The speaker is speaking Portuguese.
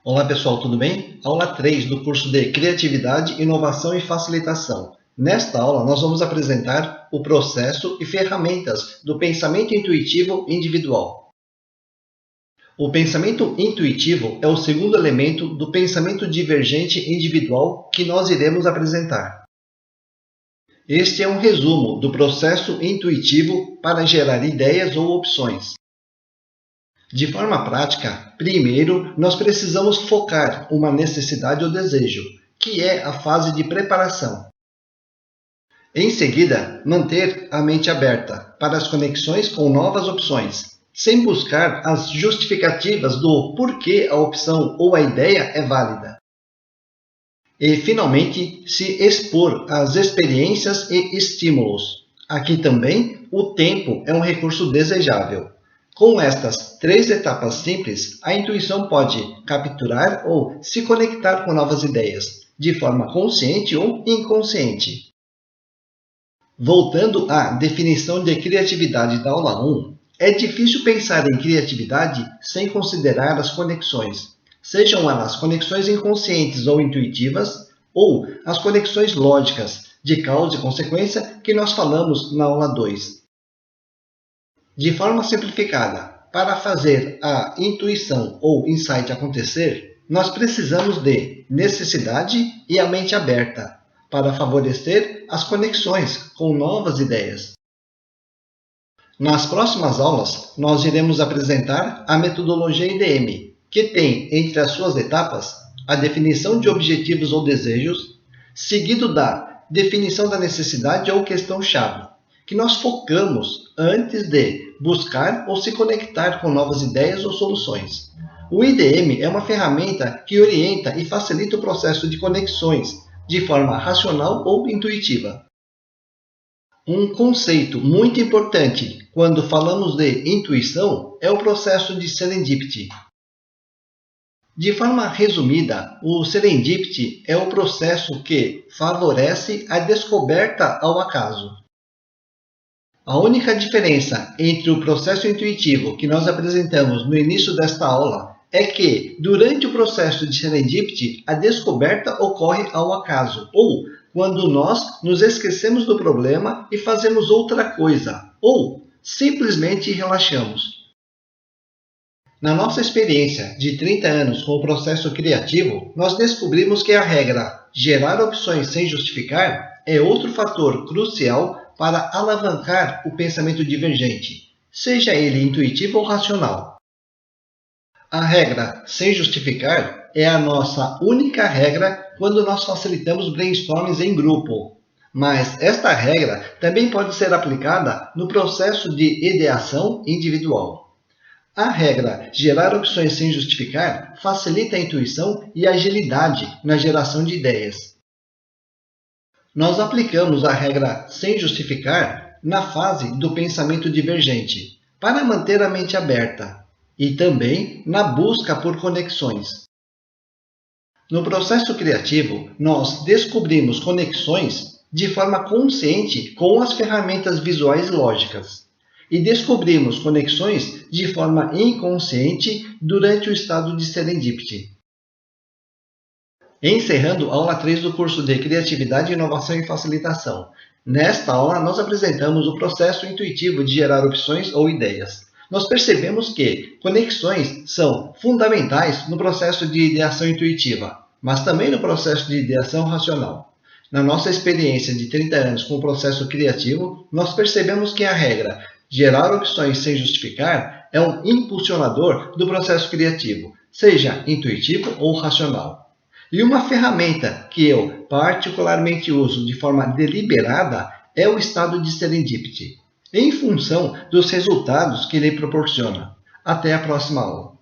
Olá pessoal, tudo bem? Aula 3 do curso de Criatividade, Inovação e Facilitação. Nesta aula nós vamos apresentar o processo e ferramentas do pensamento intuitivo individual. O pensamento intuitivo é o segundo elemento do pensamento divergente individual que nós iremos apresentar. Este é um resumo do processo intuitivo para gerar ideias ou opções. De forma prática, primeiro nós precisamos focar uma necessidade ou desejo, que é a fase de preparação. Em seguida, manter a mente aberta para as conexões com novas opções, sem buscar as justificativas do porquê a opção ou a ideia é válida. E, finalmente, se expor às experiências e estímulos. Aqui também, o tempo é um recurso desejável. Com estas três etapas simples, a intuição pode capturar ou se conectar com novas ideias, de forma consciente ou inconsciente. Voltando à definição de criatividade da aula 1, é difícil pensar em criatividade sem considerar as conexões, sejam elas conexões inconscientes ou intuitivas, ou as conexões lógicas, de causa e consequência, que nós falamos na aula 2. De forma simplificada, para fazer a intuição ou insight acontecer, nós precisamos de necessidade e a mente aberta, para favorecer as conexões com novas ideias. Nas próximas aulas, nós iremos apresentar a metodologia IDM, que tem entre as suas etapas a definição de objetivos ou desejos, seguido da definição da necessidade ou questão-chave, que nós focamos antes de buscar ou se conectar com novas ideias ou soluções. O IDM é uma ferramenta que orienta e facilita o processo de conexões de forma racional ou intuitiva. Um conceito muito importante quando falamos de intuição é o processo de serendipity. De forma resumida, o serendipity é o processo que favorece a descoberta ao acaso. A única diferença entre o processo intuitivo que nós apresentamos no início desta aula é que, durante o processo de serendipity, a descoberta ocorre ao acaso, ou quando nós nos esquecemos do problema e fazemos outra coisa, ou simplesmente relaxamos. Na nossa experiência de 30 anos com o processo criativo, nós descobrimos que a regra gerar opções sem justificar é outro fator crucial para alavancar o pensamento divergente, seja ele intuitivo ou racional. A regra sem justificar é a nossa única regra quando nós facilitamos brainstormings em grupo, mas esta regra também pode ser aplicada no processo de ideação individual. A regra gerar opções sem justificar facilita a intuição e a agilidade na geração de ideias. Nós aplicamos a regra sem justificar na fase do pensamento divergente, para manter a mente aberta, e também na busca por conexões. No processo criativo, nós descobrimos conexões de forma consciente com as ferramentas visuais e lógicas, e descobrimos conexões de forma inconsciente durante o estado de serendipity. Encerrando a aula 3 do curso de Criatividade, Inovação e Facilitação. Nesta aula, nós apresentamos o processo intuitivo de gerar opções ou ideias. Nós percebemos que conexões são fundamentais no processo de ideação intuitiva, mas também no processo de ideação racional. Na nossa experiência de 30 anos com o processo criativo, nós percebemos que a regra gerar opções sem justificar é um impulsionador do processo criativo, seja intuitivo ou racional. E uma ferramenta que eu particularmente uso de forma deliberada é o estado de serendipity, em função dos resultados que ele proporciona. Até a próxima aula.